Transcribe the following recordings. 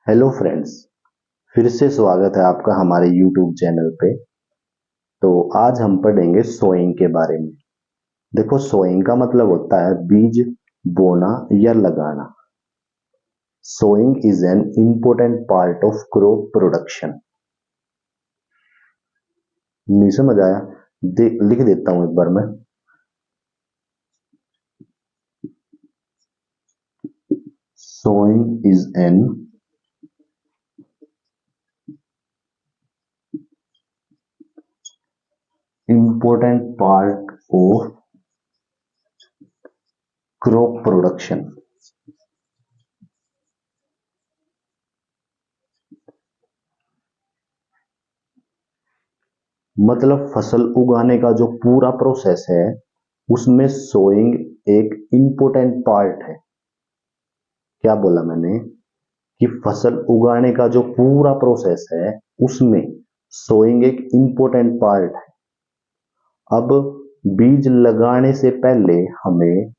Hello friends. फिर से स्वागत है आपका हमारे यूट्यूब चैनल पे। तो आज हम पढ़ेंगे सोइंग के बारे में। देखो, सोइंग का मतलब होता है बीज बोना या लगाना। Sowing is an important part of crop production. नहीं समझ आया? लिख देता हूं एक बार मैं। Sowing is an important part of crop production. मतलब फसल उगाने का जो पूरा प्रोसेस है उसमें सोइंग एक इम्पोर्टेंट पार्ट है। क्या बोला मैंने? कि फसल उगाने का जो पूरा प्रोसेस है उसमें सोइंग एक इम्पोर्टेंट पार्ट है। अब बीज लगाने से पहले हमें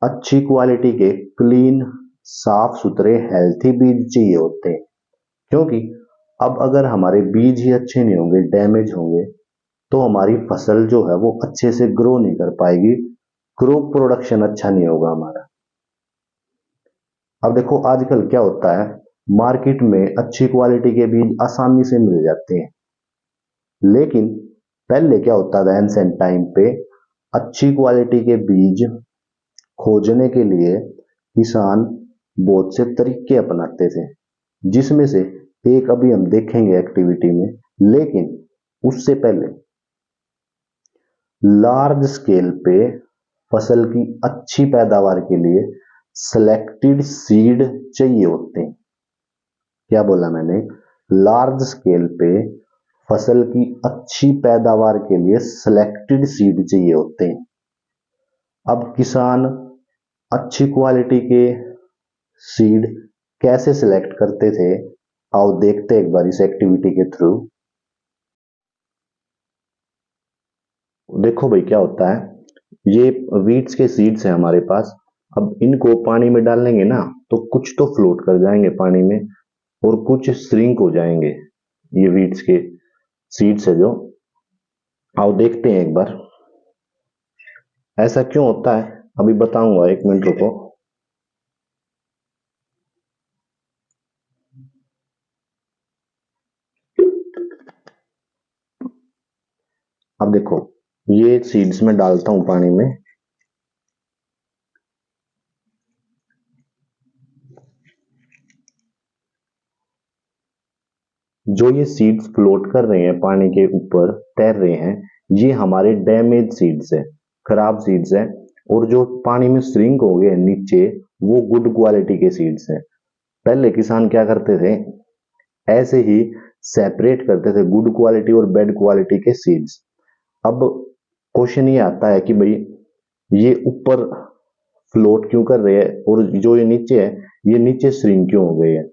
अच्छी क्वालिटी के क्लीन, साफ सुथरे, हेल्थी बीज चाहिए होते हैं। क्योंकि अब अगर हमारे बीज ही अच्छे नहीं होंगे, डैमेज होंगे, तो हमारी फसल जो है वो अच्छे से ग्रो नहीं कर पाएगी, क्रॉप प्रोडक्शन अच्छा नहीं होगा हमारा। अब देखो आजकल क्या होता है, मार्केट में अच्छी क्वालिटी के बीज आसानी से मिल जाते हैं। लेकिन पहले क्या होता था, एंसेंट टाइम पे अच्छी क्वालिटी के बीज खोजने के लिए किसान बहुत से तरीके अपनाते थे, जिसमें से एक अभी हम देखेंगे एक्टिविटी में। लेकिन उससे पहले लार्ज स्केल पे फसल की अच्छी पैदावार के लिए सिलेक्टेड सीड चाहिए होते हैं। क्या बोला मैंने? लार्ज स्केल पे फसल की अच्छी पैदावार के लिए सिलेक्टेड सीड चाहिए होते हैं। अब किसान अच्छी क्वालिटी के सीड कैसे सिलेक्ट करते थे, आओ देखते हैं एक बार इस एक्टिविटी के थ्रू। देखो भाई, क्या होता है, ये वीट्स के सीड्स हैं हमारे पास। अब इनको पानी में डालेंगे ना, तो कुछ तो फ्लोट कर जाएंगे पानी में और कुछ श्रिंक हो जाएंगे। ये वीट्स के सीड्स है जो, आओ देखते हैं एक बार ऐसा क्यों होता है। अभी बताऊंगा, एक मिनट रुको। अब देखो, ये सीड्स में डालता हूं पानी में। जो ये सीड्स फ्लोट कर रहे हैं पानी के ऊपर, तैर रहे हैं, ये हमारे डैमेज सीड्स है, खराब सीड्स है। और जो पानी में श्रिंक हो गए नीचे, वो गुड क्वालिटी के सीड्स हैं। पहले किसान क्या करते थे, ऐसे ही सेपरेट करते थे गुड क्वालिटी और बैड क्वालिटी के सीड्स। अब क्वेश्चन ये आता है कि भाई, ये ऊपर फ्लोट क्यों कर रहे हैं और जो ये नीचे है, ये नीचे श्रिंक क्यों हो गए हैं?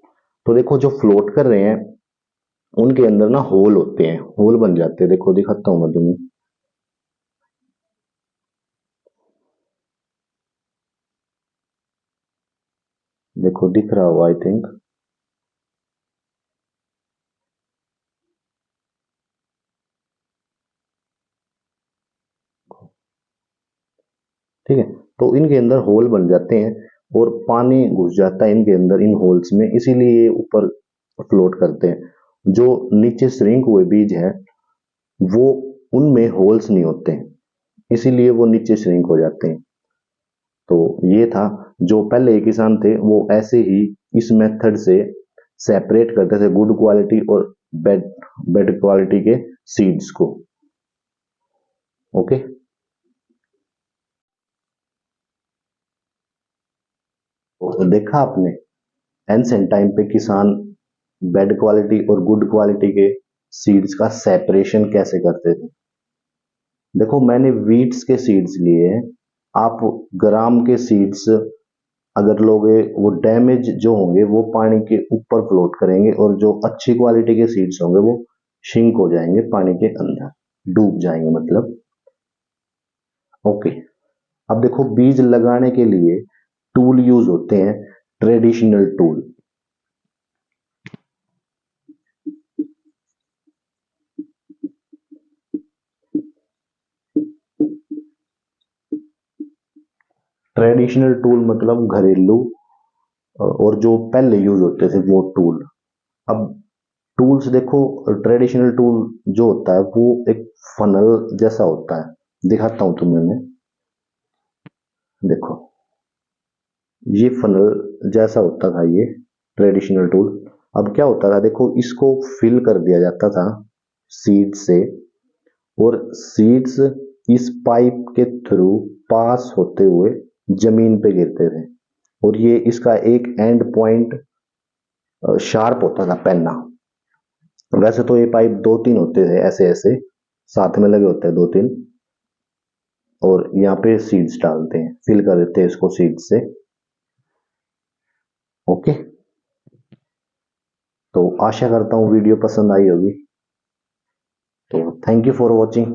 तो देखो, जो फ्लोट कर रहे हैं उनके अंदर ना होल होते हैं, होल बन जाते हैं। देखो दिखाता हूं मैं तुम्हें। देखो दिख रहा होगा आई थिंक। ठीक है, तो इनके अंदर होल बन जाते हैं और पानी घुस जाता है इनके अंदर, इन होल्स में, इसीलिए ये ऊपर फ्लोट करते हैं। जो नीचे श्रिंक हुए बीज है, वो उनमें होल्स नहीं होते हैं, इसीलिए वो नीचे श्रिंक हो जाते हैं। तो ये था, जो पहले किसान थे वो ऐसे ही इस मेथड से सेपरेट करते थे गुड क्वालिटी और बैड बैड क्वालिटी के सीड्स को। ओके। तो देखा आपने, एंसेंट टाइम पे किसान बैड क्वालिटी और गुड क्वालिटी के सीड्स का सेपरेशन कैसे करते थे। देखो, मैंने वीट्स के सीड्स लिए हैं, आप ग्राम के सीड्स अगर लोगे, वो डैमेज जो होंगे वो पानी के ऊपर फ्लोट करेंगे, और जो अच्छी क्वालिटी के सीड्स होंगे वो शिंक हो जाएंगे पानी के अंदर, डूब जाएंगे मतलब। ओके। अब देखो, बीज लगाने के लिए टूल यूज होते हैं, ट्रेडिशनल टूल। ट्रेडिशनल टूल मतलब घरेलू और जो पहले यूज होते थे वो टूल। अब टूल्स देखो, ट्रेडिशनल टूल जो होता है वो एक फनल जैसा होता है, दिखाता हूं तुम्हें मैं। देखो, ये फनल जैसा होता था ये ट्रेडिशनल टूल। अब क्या होता था, देखो इसको फिल कर दिया जाता था सीड से, और सीड्स इस पाइप के थ्रू पास होते हुए जमीन पे गिरते थे, और ये इसका एक एंड पॉइंट शार्प होता था पेन्ना। वैसे तो ये पाइप दो तीन होते थे, ऐसे ऐसे साथ में लगे होते हैं दो तीन, और यहाँ पे सीड्स डालते हैं, फिल कर देते हैं इसको सीड से। ओके, तो आशा करता हूँ वीडियो पसंद आई होगी। तो थैंक यू फॉर वॉचिंग।